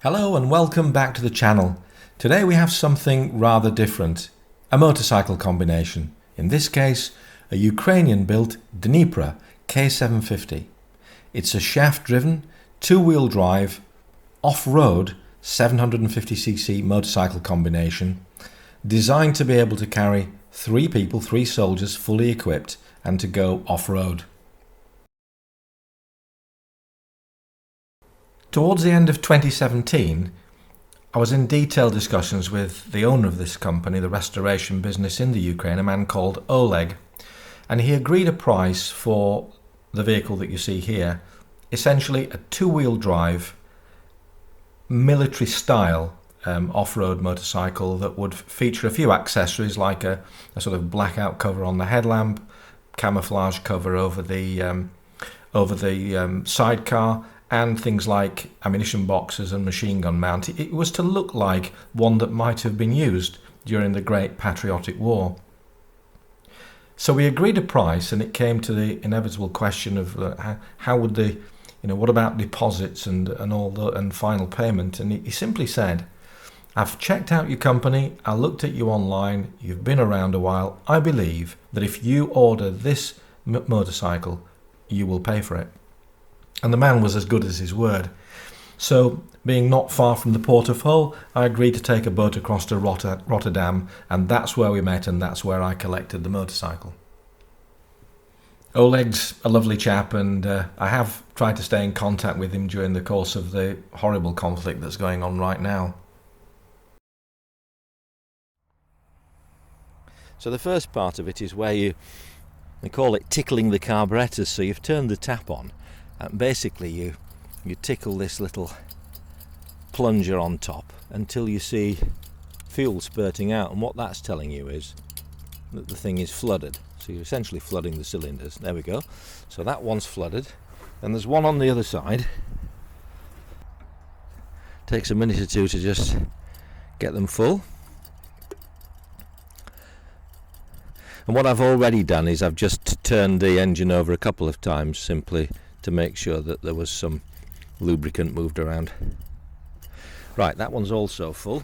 Hello and welcome back to the channel. Today we have something rather different, a motorcycle combination. In this case, a Ukrainian-built Dnepr K-750. It's a shaft-driven, two-wheel drive, off-road 750cc motorcycle combination designed to be able to carry 3 people, 3 soldiers fully equipped and to go off-road. Towards the end of 2017, I was in detailed discussions with the owner of this company, the restoration business in the Ukraine, a man called Oleg, and he agreed a price for the vehicle that you see here, essentially a two-wheel drive, military style off-road motorcycle that would feature a few accessories like a sort of blackout cover on the headlamp, camouflage cover over the sidecar, and things like ammunition boxes and machine gun mount. It was to look like one that might have been used during the Great Patriotic War. So we agreed a price, and it came to the inevitable question of how would the, what about deposits and final payment? And he simply said, "I've checked out your company, I looked at you online, you've been around a while. I believe that if you order this motorcycle, you will pay for it." And the man was as good as his word. So, being not far from the port of Hull, I agreed to take a boat across to Rotterdam, and that's where we met, and that's where I collected the motorcycle. Oleg's a lovely chap, and I have tried to stay in contact with him during the course of the horrible conflict that's going on right now. So the first part of it is where they call it tickling the carburetors. So you've turned the tap on, and basically you tickle this little plunger on top until you see fuel spurting out, and what that's telling you is that the thing is flooded. So you're essentially flooding the cylinders. There we go. So that one's flooded, and there's one on the other side. Takes a minute or two to just get them full. And what I've already done is I've just turned the engine over a couple of times, simply to make sure that there was some lubricant moved around. Right, that one's also full.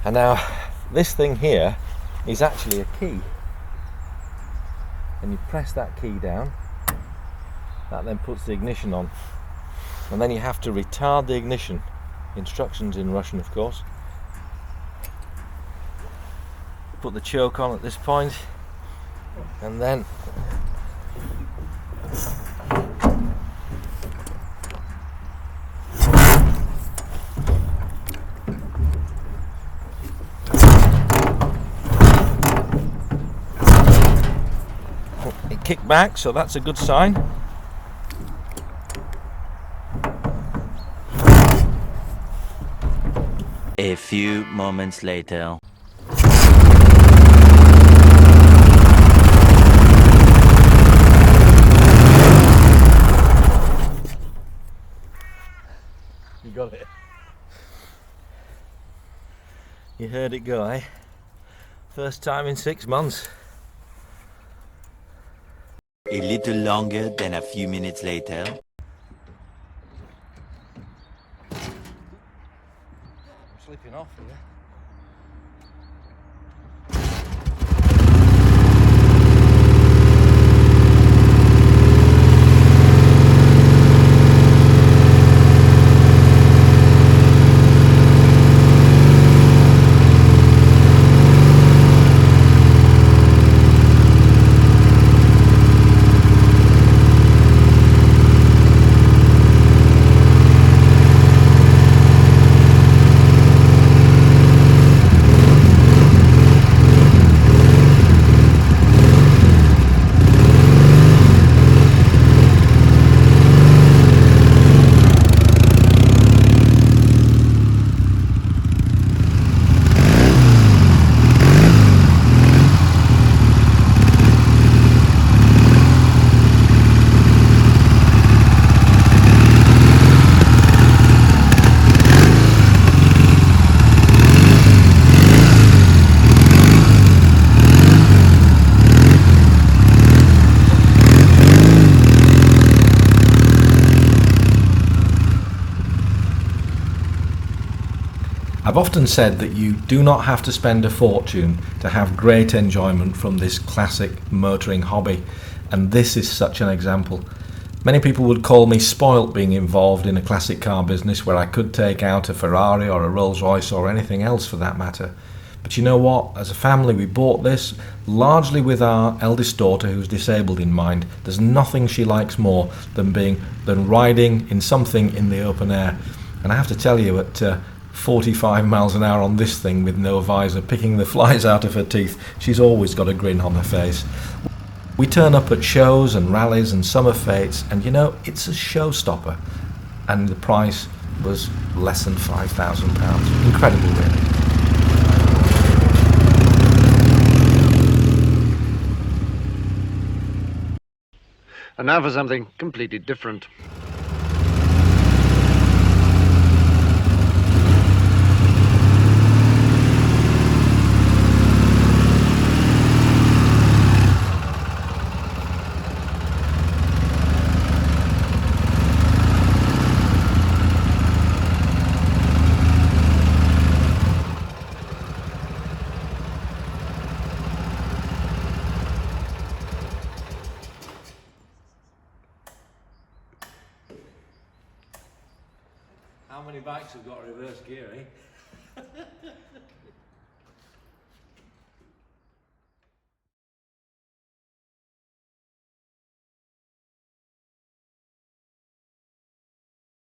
And now this thing here is actually a key, and you press that key down, that then puts the ignition on, and then you have to retard the ignition. Instructions in Russian, of course. Put the choke on at this point, and then it kicked back, so that's a good sign. A few moments later. You got it. You heard it go, eh? First time in 6 months. A little longer than a few minutes later. I'm slipping off here. I've often said that you do not have to spend a fortune to have great enjoyment from this classic motoring hobby, and this is such an example. Many people would call me spoilt being involved in a classic car business where I could take out a Ferrari or a Rolls-Royce or anything else for that matter. But you know what? As a family, we bought this largely with our eldest daughter who's disabled in mind. There's nothing she likes more than riding in something in the open air. And I have to tell you, at 45 miles an hour on this thing with no visor, picking the flies out of her teeth, she's always got a grin on her face. We turn up at shows and rallies and summer fetes, and you know, it's a showstopper. And the price was less than £5,000. Incredible, really. And now for something completely different. How many bikes have got reverse gear, eh?